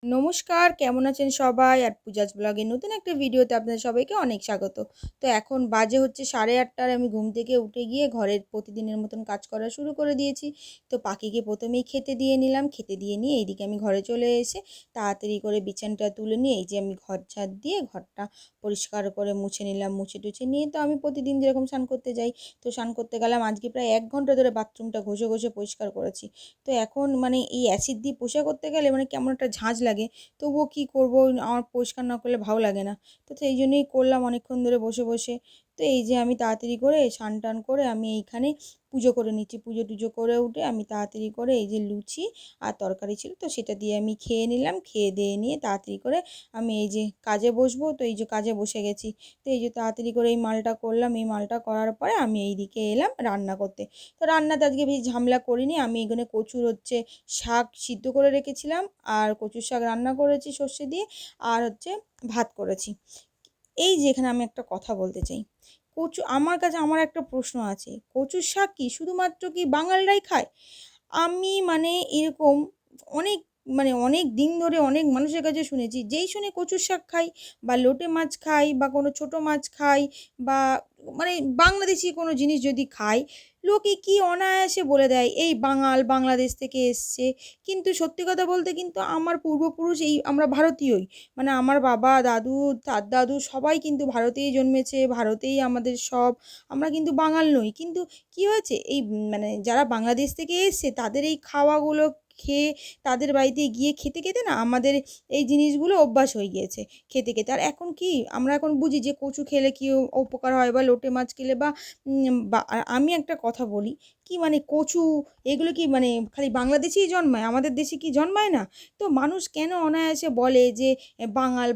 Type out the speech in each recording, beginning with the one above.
নমস্কার, কেমন আছেন সবাই? আর পূজাজ ব্লগের নতুন একটা ভিডিওতে আপনাদের সবাইকে অনেক স্বাগত। তো এখন বাজে হচ্ছে 8:30 আমি ঘুম থেকে উঠে গিয়ে ঘরের প্রতিদিনের মতন কাজ করা শুরু করে দিয়েছি। তো পাখিকে প্রথমেই খেতে দিয়ে নিলাম। খেতে দিয়ে নিয়ে এইদিকে আমি ঘরে চলে এসে তাড়াতাড়ি করে বিছানাটা তুলে নিয়ে এই যে আমি ঘর ঝাড় দিয়ে ঘরটা পরিষ্কার করে মুছে নিলাম। মুছে-টুছে নিয়ে তো আমি প্রতিদিন যেরকম স্নান করতে যাই, তো স্নান করতে গেলাম। আজকে প্রায় ১ ঘন্টা ধরে বাথরুমটা ঘষে পরিষ্কার করেছি। তো এখন মানে এই অ্যাসিড দিয়ে পোছা করতে গেলে মানে কেমন একটা ঝাঁঝ লাগে। তবুও কী করব, আমার পরিষ্কার না করলে ভালো লাগে না। তো সেই জন্যই করলাম অনেকক্ষণ ধরে বসে। তো এই যে আমি তাড়াতাড়ি করে স্নান-টান করে আমি এইখানে পুজো করে নিচ্ছি। পুজো-টুজো করে উঠে আমি তাড়াতাড়ি করে এই যে লুচি আর তরকারি ছিল তো সেটা দিয়ে আমি খেয়ে নিলাম। খেয়ে-দেয়ে নিয়ে তাড়াতাড়ি করে আমি এই যে কাজে বসবো। তো এই যে কাজে বসে গেছি। তো এই যে তাড়াতাড়ি করে এই মালটা করলাম। এই মালটা করার পরে আমি এইদিকে এলাম রান্না করতে। তো রান্নাতে আজকে বেশি ঝামেলা করিনি। আমি এখানে কচুর হচ্ছে শাক সিদ্ধ করে রেখেছিলাম আর কচুর শাক রান্না করেছি সর্ষে দিয়ে আর হচ্ছে ভাত করেছি। এই যে এখানে আমি একটা কথা বলতে চাই। আমার কাছে আমার একটা প্রশ্ন আছে। কচুর শাক কি শুধুমাত্র কি বাঙালরাই খায়? আমি মানে এরকম অনেক অনেক দিন ধরে অনেক মানুষের কাছে শুনেছি, যেই শুনে কচুর শাক খাই বা লোটে মাছ খাই বা কোনো ছোটো মাছ খাই বা মানে বাংলাদেশি কোনো জিনিস যদি খাই, লোকে কি অনায়াসে বলে দেয়, এই বাঙাল, বাংলাদেশ থেকে এসছে। কিন্তু সত্যি কথা বলতে কিন্তু আমার পূর্বপুরুষ এই আমরা ভারতীয়ই। মানে আমার বাবা, দাদু, দাদু সবাই কিন্তু ভারতেই জন্মেছে, ভারতেই আমাদের সব। আমরা কিন্তু বাঙাল নই। কিন্তু কি হয়েছে এই মানে যারা বাংলাদেশ থেকে এসছে তাদের এই খাওয়াগুলো খেয়ে তাদের বাড়িতে গিয়ে খেতে না আমাদের এই জিনিসগুলো অভ্যাস হয়ে গিয়েছে খেতে। আর এখন কি আমরা এখন বুঝি যে কচু খেলে কি উপকার হয় বা লোটে মাছ খেলে আর আমি একটা কথা বলি, কি মানে কচু এগুলো কি মানে খালি বাংলাদেশেই জন্মায়? আমাদের দেশে কি জন্মায় না? তো মানুষ কেন অনায়াসে বলে যে বাঙাল।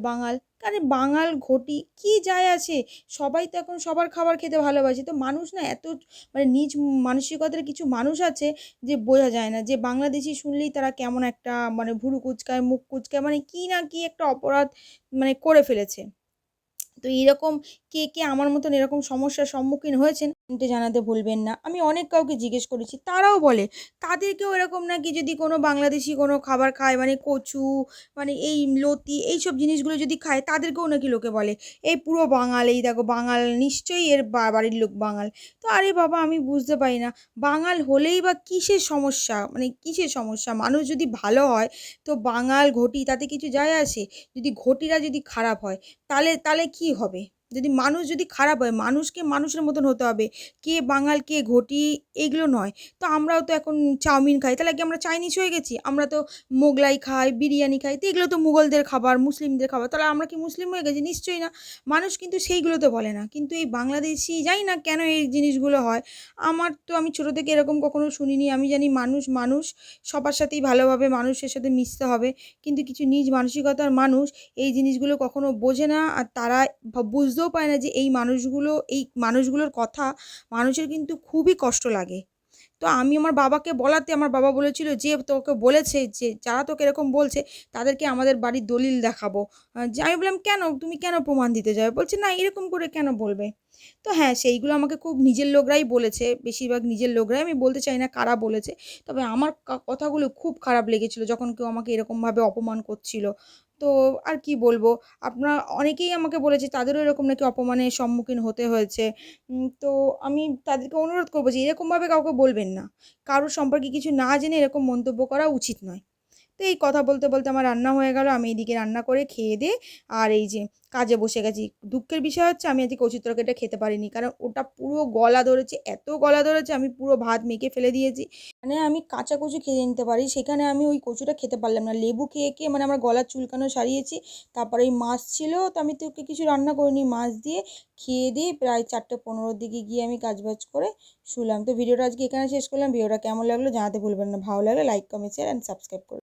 আরে বাঙাল ঘটি কি যায় আসে? সবাই তো এখন সবার খাবার খেতে ভালোবাসে। তো মানুষ না এত মানে নিজ মানসিকতার কিছু মানুষ আছে যে বোঝা যায় না, যে বাংলাদেশি শুনলেই তারা কেমন একটা মানে ভুরু কুঁচকায়, মুখ কুঁচকায়, মানে কি না কি একটা অপরাধ মানে করে ফেলেছে। তো এরকম কে আমার মতন এরকম সমস্যার সম্মুখীন হয়েছেন কমেন্টে জানাতে ভুলবেন না। আমি অনেক কাউকে জিজ্ঞেস করেছি, তারাও বলে তাদেরকেও এরকম নাকি যদি কোনো বাংলাদেশি কোনো খাবার খায় মানে কচু, মানে এই লতি এইসব জিনিসগুলো যদি খায় তাদেরকেও নাকি লোকে বলে, "এই পুরো বাঙাল, এই দেখো বাঙাল নিশ্চয়ই এর বাড়ির লোক বাঙাল।" তো আরে বাবা আমি বুঝতে পারি না, বাঙাল হলেই বা কিসের সমস্যা? মানে কিসের সমস্যা? মানুষ যদি ভালো হয় তো বাঙাল, ঘটি তাতে কিছু যায় আসে? যদি ঘটিরা যদি খারাপ হয় তাহলে কি হবে? যদি মানুষ যদি খারাপ হয়, মানুষকে মানুষের মতন হতে হবে। কে বাঙাল, কে ঘটি এগুলো নয়। তো আমরাও তো এখন চাউমিন খাই। তাহলে কি আমরা চাইনিজ হয়ে গেছি? আমরা তো মোগলাই খাই, বিরিয়ানি খাই। তো এগুলো তো মুঘলদের খাবার, মুসলিমদের খাবার। তাহলে আমরা কি মুসলিম হয়ে গেছি? নিশ্চয়ই না। মানুষ কিন্তু সেইগুলো তো বলে না। কিন্তু এই বাংলাদেশি জানি না কেন এই জিনিসগুলো হয়। আমি ছোট থেকে এরকম কখনো শুনিনি। আমি জানি মানুষ সবার সাথেই ভালোভাবে মানুষের সাথে মিশতে হবে। কিন্তু কিছু নিজ মানসিকতার মানুষ এই জিনিসগুলো কখনো বোঝে না। আর তারা বুঝতেও পারে না যে এই মানুষগুলোর কথা মানুষের কিন্তু খুবই কষ্ট লাগে। তো আমি আমার বাবাকে বলাতে আমার বাবা বলেছিল যে, "তোকে বলেছে যে যারা তোকে এরকম বলছে তাদেরকে আমাদের বাড়ির দলিল দেখাবো।" যে আমি বললাম, "কেন? তুমি কেন প্রমাণ দিতে যাবে?" বলছে, "না এরকম করে কেন বলবে?" তো হ্যাঁ, সেইগুলো আমাকে খুব নিজের লোকরাই বলেছে। বেশিরভাগ নিজের লোকরাই, আমি বলতে চাই না কারা বলেছে। তবে আমার কথাগুলো খুব খারাপ লেগেছিল যখন কেউ আমাকে এরকমভাবে অপমান করছিল। তো আর কি বলবো? অনেকেই আমাকে বলেছে তাদেরও এরকম নাকি অপমানের সম্মুখীন হতে হয়েছে। তো আমি তাদেরকে অনুরোধ করব যে এরকমভাবে কাউকে বলবেন না। কারোর সম্পর্কে কিছু না জেনে এরকম মন্তব্য করা উচিত নয়। তো এই কথা বলতে আমার রান্না হয়ে গেল। আমি এদিকে রান্না করে খেয়ে-দেয়ে আর এই যে কাজে বসে গেছি। দুঃখের বিষয় হচ্ছে আমি আজকে কচুর তরকারিটা খেতে পারিনি। কারণ ওটা পুরো গলা ধরেছে, এত গলা ধরেছে আমি পুরো ভাত মেখে ফেলে দিয়েছি। মানে আমি কাঁচা কচু খেয়ে নিতে পারি, সেখানে আমি ওই কচুটা খেতে পারলাম না। লেবু খেয়ে মানে আমার গলার চুলকানো সারিয়েছি। তারপরে এই মাছ ছিল, তো আমি তো কিছু রান্না করিনি। মাছ দিয়ে খেয়ে-দেয়ে প্রায় 4:15 র দিকে গিয়ে আমি কাজবাজ করে শুলাম। তো ভিডিওটা আজকে এখানে শেষ করলাম। ভিডিওটা কেমন লাগলো জানাতে ভুলবেন না। ভালো লাগলে like, comment, share and subscribe করবেন।